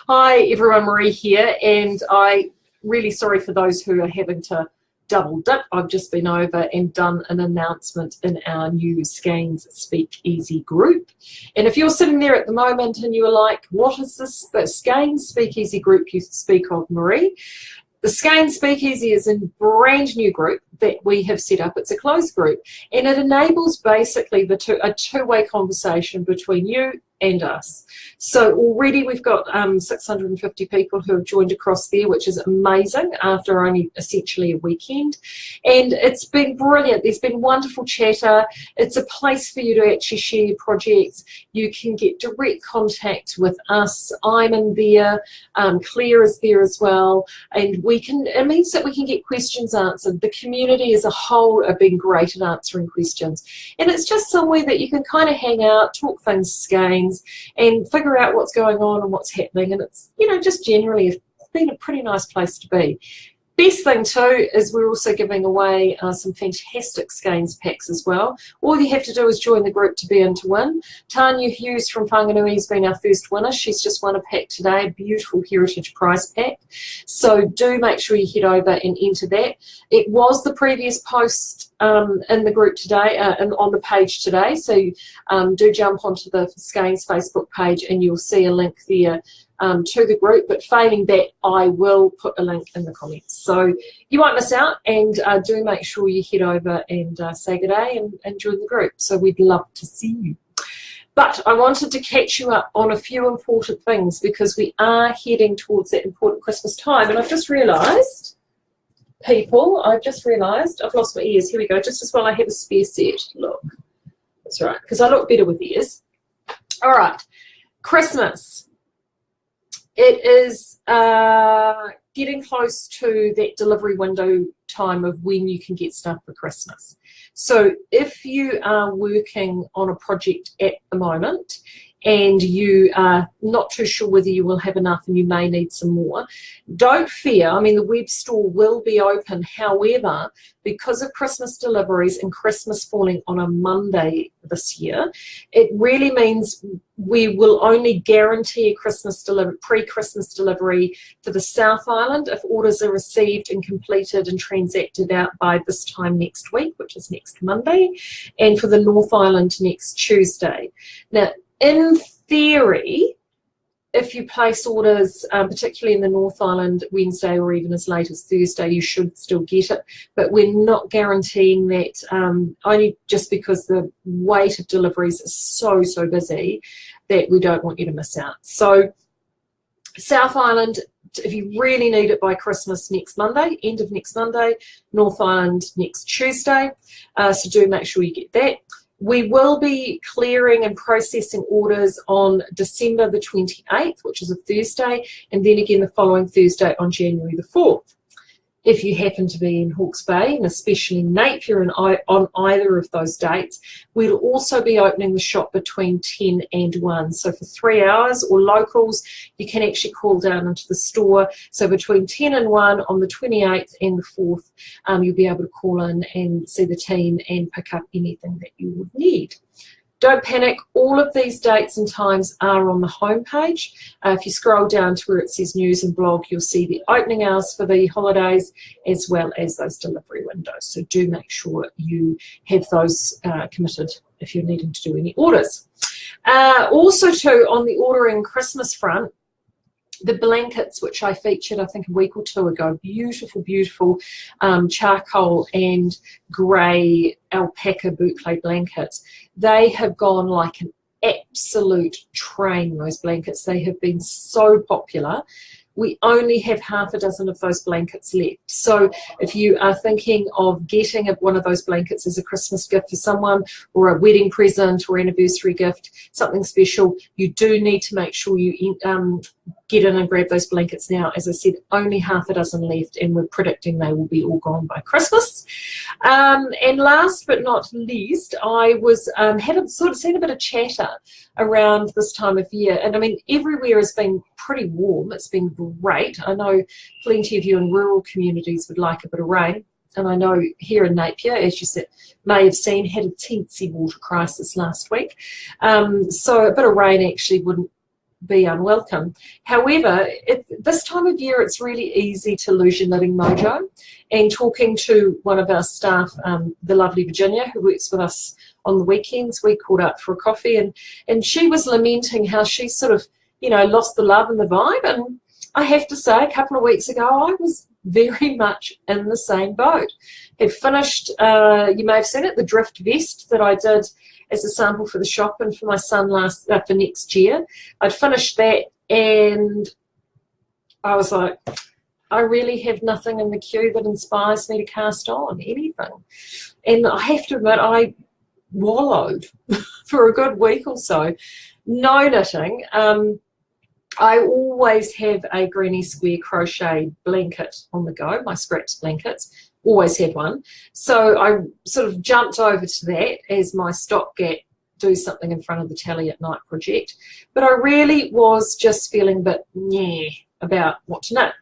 Hi everyone, Marie here, and I'm really sorry for those who are having to double dip. I've just been over and done an announcement in our new Skeinz Speak Easy group. And if you're sitting there at the moment and you're like, what is this Skeinz Speak Easy group you speak of, Marie? The Skeinz Speak Easy is a brand new group that we have set up. It's a closed group, and it enables basically a two-way conversation between you and us. So already we've got 650 people who have joined across there, which is amazing after only essentially a weekend. And it's been brilliant. There's been wonderful chatter. It's a place for you to actually share your projects. You can get direct contact with us. I'm in there. Claire is there as well. And it means that we can get questions answered. The community as a whole have been great at answering questions. And it's just somewhere that you can kind of hang out, talk things Skeinz, and figure out what's going on and what's happening. And it's, just generally been a pretty nice place to be. Best thing too is we're also giving away some fantastic Skeinz packs as well. All you have to do is join the group to be in to win. Tanya Hughes from Whanganui has been our first winner. She's just won a pack today, a beautiful heritage prize pack. So do make sure you head over and enter that. It was the previous post in the group today and on the page today. So do jump onto the Skeinz Facebook page and you'll see a link there to the group, but failing that, I will put a link in the comments. So you won't miss out, and do make sure you head over and say good day and join the group. So we'd love to see you. But I wanted to catch you up on a few important things because we are heading towards that important Christmas time. And I've just realised, people, I've lost my ears. Here we go, just as well I have a spare set. Look, that's right, because I look better with ears. All right, Christmas. It is getting close to that delivery window time of when you can get stuff for Christmas. So if you are working on a project at the moment and you are not too sure whether you will have enough and you may need some more, don't fear. I mean, the web store will be open. However, because of Christmas deliveries and Christmas falling on a Monday this year, it really means we will only guarantee a pre-Christmas delivery for the South Island if orders are received and completed and transacted out by this time next week, which is next Monday, and for the North Island next Tuesday. Now, in theory, if you place orders, particularly in the North Island, Wednesday or even as late as Thursday, you should still get it. But we're not guaranteeing that, only just because the weight of deliveries is so busy that we don't want you to miss out. So South Island, if you really need it by Christmas next Monday, end of next Monday, North Island next Tuesday. So do make sure you get that. We will be clearing and processing orders on December the 28th, which is a Thursday, and then again the following Thursday on January the 4th. If you happen to be in Hawke's Bay, and especially Napier on either of those dates, we'll also be opening the shop between 10 and 1. So for 3 hours, or locals, you can actually call down into the store. So between 10 and 1 on the 28th and the 4th, you'll be able to call in and see the team and pick up anything that you would need. Don't panic, all of these dates and times are on the homepage. If you scroll down to where it says news and blog, you'll see the opening hours for the holidays as well as those delivery windows. So do make sure you have those committed if you're needing to do any orders. Also too, on the ordering Christmas front, the blankets, which I featured I think a week or two ago, beautiful charcoal and grey alpaca boucle blankets. They have gone like an absolute train, those blankets. They have been so popular. We only have half a dozen of those blankets left. So if you are thinking of getting one of those blankets as a Christmas gift for someone, or a wedding present or anniversary gift, something special, you do need to make sure you get in and grab those blankets now. As I said, only half a dozen left, and we're predicting they will be all gone by Christmas. And last but not least, I was seen a bit of chatter around this time of year, and I mean everywhere has been pretty warm. It's been great. I know plenty of you in rural communities would like a bit of rain, and I know here in Napier, as you may have seen, had a teensy water crisis last week. So a bit of rain actually wouldn't be unwelcome. However, this time of year it's really easy to lose your knitting mojo. And talking to one of our staff, the lovely Virginia, who works with us on the weekends, we caught up for a coffee, and she was lamenting how she sort of, you know, lost the love and the vibe. And I have to say, a couple of weeks ago I was very much in the same boat. Had finished, you may have seen it, the drift vest that I did as a sample for the shop and for my son for next year. I'd finished that and I was like, I really have nothing in the queue that inspires me to cast on anything. And I have to admit, I wallowed for a good week or so. No knitting. I always have a Granny Square crochet blanket on the go, my scraps blankets. Always have one. So I sort of jumped over to that as my stopgap, do something in front of the telly at night project. But I really was just feeling a bit meh about what to knit.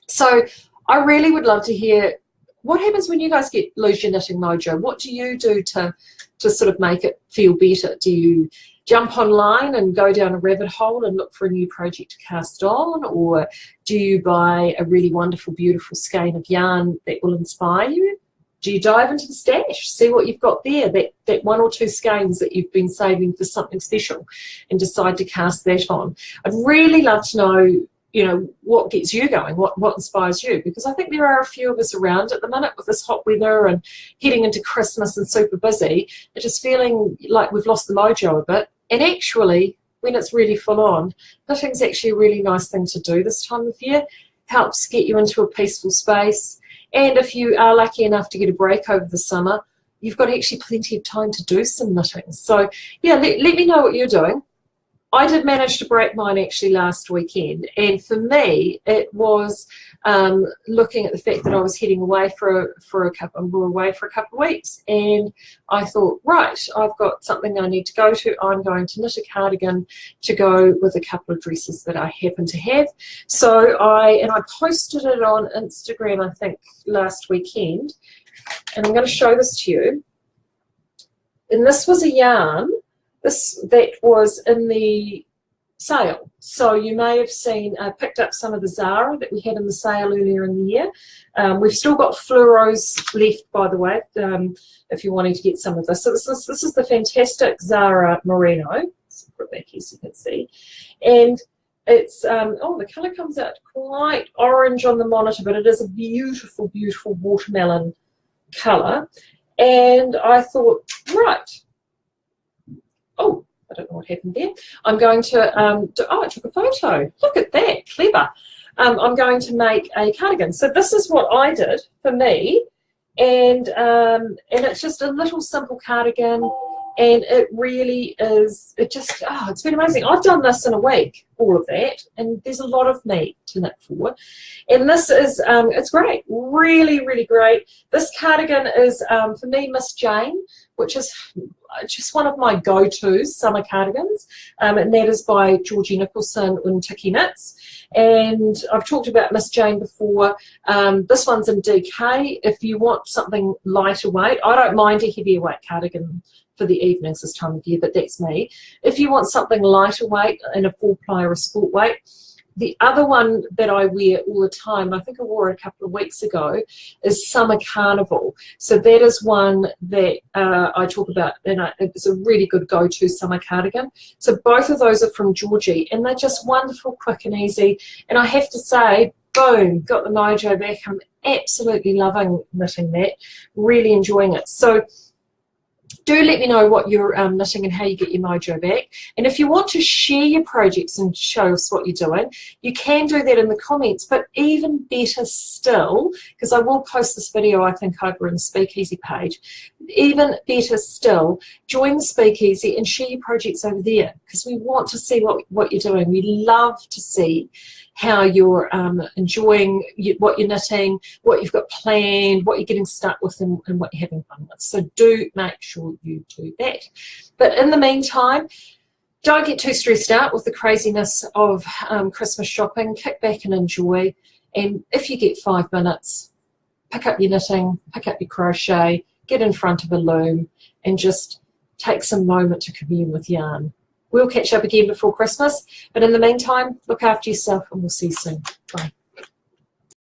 So I really would love to hear what happens when you guys lose your knitting mojo. What do you do to sort of make it feel better? Do you jump online and go down a rabbit hole and look for a new project to cast on, or do you buy a really wonderful, beautiful skein of yarn that will inspire you? Do you dive into the stash, see what you've got there, that one or two skeins that you've been saving for something special, and decide to cast that on? I'd really love to know, you know, what gets you going, what inspires you, because I think there are a few of us around at the minute with this hot weather and heading into Christmas and super busy, and just feeling like we've lost the mojo a bit. And actually, when it's really full on, knitting's actually a really nice thing to do this time of year. Helps get you into a peaceful space. And if you are lucky enough to get a break over the summer, you've got actually plenty of time to do some knitting. So yeah, let me know what you're doing. I did manage to break mine actually last weekend, and for me it was looking at the fact that I was heading away for a couple of weeks, and I thought, right, I've got something I need to go to. I'm going to knit a cardigan to go with a couple of dresses that I happen to have. So I posted it on Instagram, I think, last weekend, and I'm going to show this to you. And this was a yarn that was in the sale. So you may have seen, picked up some of the Zara that we had in the sale earlier in the year. We've still got fluoros left, by the way, if you're wanting to get some of this. So this is the fantastic Zara Merino. Let's put it back here so you can see. And it's, oh, the colour comes out quite orange on the monitor, but it is a beautiful, beautiful watermelon colour. And I thought, right, oh, I don't know what happened there. I'm going to, I took a photo. Look at that, clever. I'm going to make a cardigan. So this is what I did for me, and it's just a little simple cardigan, and it really is, it's been amazing. I've done this in a week, all of that, and there's a lot of me to knit for. And this is, it's great, really, really great. This cardigan is, for me, Miss Jane, which is just one of my go-tos summer cardigans, and that is by Georgie Nicholson and Tiki Knits. And I've talked about Miss Jane before. This one's in DK. If you want something lighter weight, I don't mind a heavier weight cardigan for the evenings this time of year, but that's me. If you want something lighter weight in a 4-ply or a sport weight, the other one that I wear all the time, I think I wore it a couple of weeks ago, is Summer Carnival. So that is one that I talk about, and it's a really good go-to summer cardigan. So both of those are from Georgie, and they're just wonderful, quick and easy. And I have to say, boom, got the mojo back. I'm absolutely loving knitting that, really enjoying it. So do let me know what you're knitting and how you get your mojo back. And if you want to share your projects and show us what you're doing, you can do that in the comments. But even better still, because I will post this video, I think, over in the Speakeasy page, even better still, join the Speakeasy and share your projects over there, because we want to see what you're doing. We love to see how you're enjoying what you're knitting, what you've got planned, what you're getting stuck with, and what you're having fun with. So do make sure you do that. But in the meantime, don't get too stressed out with the craziness of Christmas shopping. Kick back and enjoy. And if you get 5 minutes, pick up your knitting, pick up your crochet, get in front of a loom, and just take some moment to commune with yarn. We'll catch up again before Christmas. But in the meantime, look after yourself and we'll see you soon. Bye.